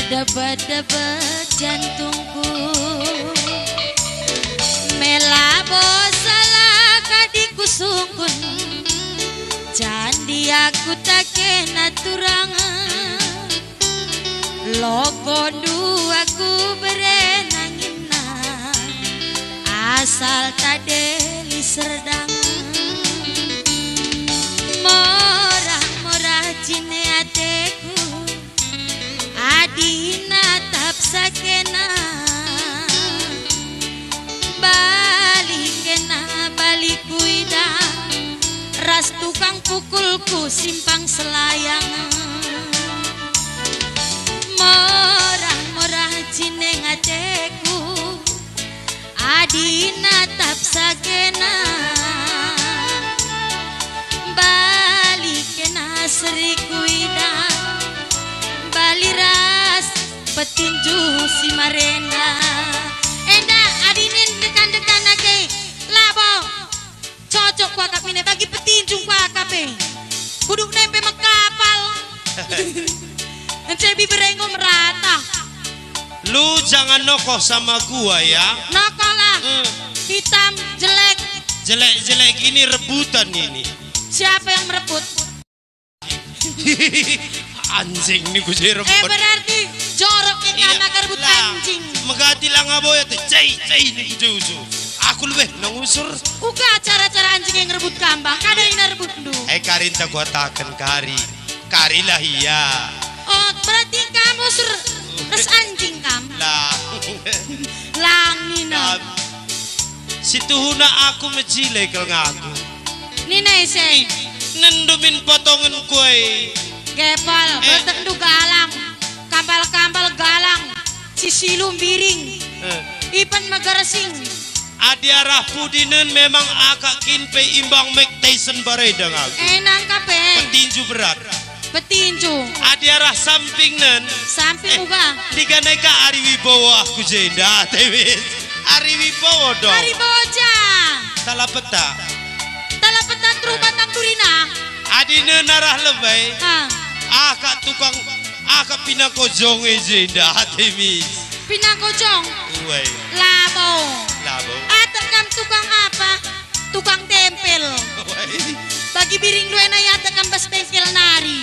debat-debat jantungku melabo salah kadiku sungkun candi aku tak kena turangan logo aku berenangina asal tadeli serdang morah-morah jine ateku adina tap sakena balik kena balik kuida ras tukang pukulku simpang selayang morah-morah jineng ateku adina tap sakena balik kena seri kuida baliras petinju si marenda enda adinin dekan-dekan ake labo cocok ku akap ini bagi petinju ku akap buduk nempe mengkapal ncebi berengo merata lu jangan nokoh sama gua ya nokoh lah hitam jelek jelek-jelek ini rebutan ini siapa yang merebut anjing nih gue jadi rebut berarti jorok yang iya, anak rebut anjing megati lah ngaboya tuh cai ini uju aku lebih nangusur uga cara-cara anjing yang rebut kambang kada yang rebut du karin tak gua taken kari lah iya oh berarti kamu sur res anjing kam lah langina situ huna aku mecile kalau ngaku nina ise nendumin potongan kue gepal bertendu galang kampal-kampal galang sisilum biring ipan magarsing adiarah pudinen memang akak kinpe imbang Mike Tyson baredang aku enang kape petinju berat petinju adiarah sampingnen samping uga diganai ka Ari Wibowo aku jenda tewis Ari Wibowo dong Ari Boja salah peta tru batang turina adine narah lebay akak tukang akak pinakojong jenda tewis pinakojong uwe labo atekam tukang apa tukang tempel bagi biring duena ya atekam bas bengkel nari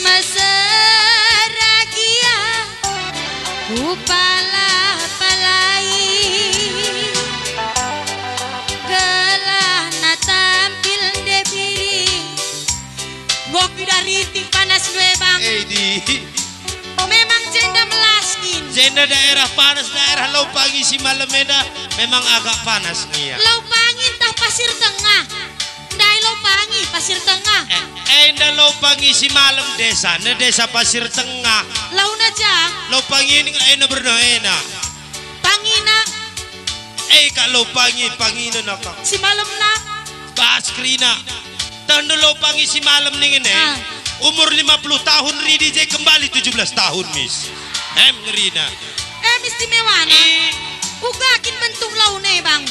masaragia upala palai gelah na tampil de biring boki dari ting panas gue bang memang jenda melaskin jenda daerah panas daerah Laupangi si Malameda memang agak panas nih ya Laupangi entah pasir tengah ndai Laupangi pasir tengah nda Laupangi si Malam desa ne desa pasir tengah laun aja Laupangi ini ena bernoena pangina kak Laupangi pangina nakak si Malam nak bahas krina tahun Laupangi si Malam nih ngene umur 50 tahun Ridi je kembali 17 tahun mis ngerina istimewa uga kin bentuk laune bang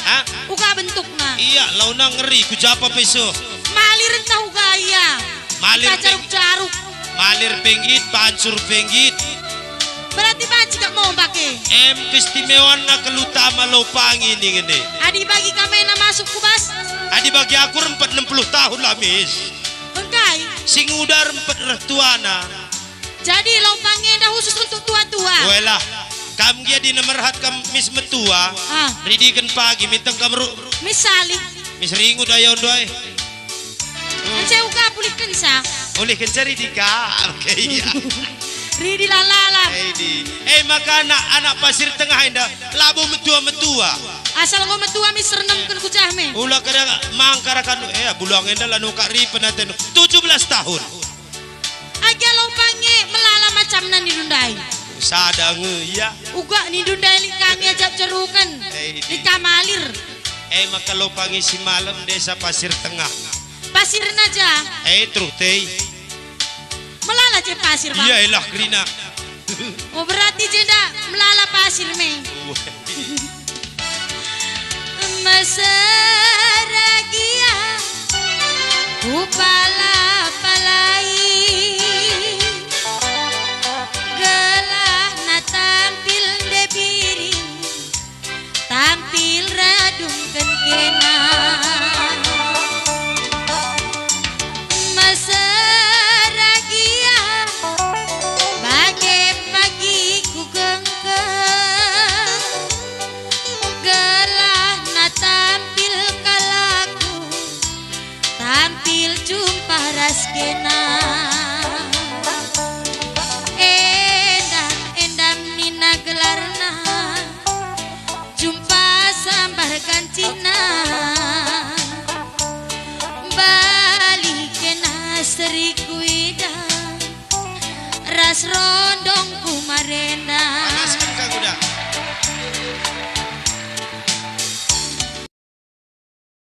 uga bentukna iya launa ngeri ku japa peso malir entah uga iya malir caruk malir penggit pancur penggit berarti banci gak mau pakai keistimewaan nak kelutama Laupangi nih ngene adi bagi kamena masuk kubas adi bagi aku 60 tahun lah mis engkai sing udar 4 retuana jadi Laupangi dah khusus untuk tua-tua welah kam dia di nomor hat kam mis metua ridi kan pagi mitang kam misali mis ringu dayon doy ence uga pulih kensa oleh kencari di ka okay ridi lalala maka anak pasir tengah indah labu metua asal ngomong tua mis rendam kan kucahme ulah kadang mangkarakan bulang indah lanu kak ripen 17 tahun aja Laupangi melala macam nan didundai sadang ya uga didundai kami ajak cerukan di kamalir maka Laupangi si Malam desa pasir tengah pasir aja terus teh melala je pasir bang iya elah krina oh berarti jenda melala pasir meng masaragia upala palai wida ras rondong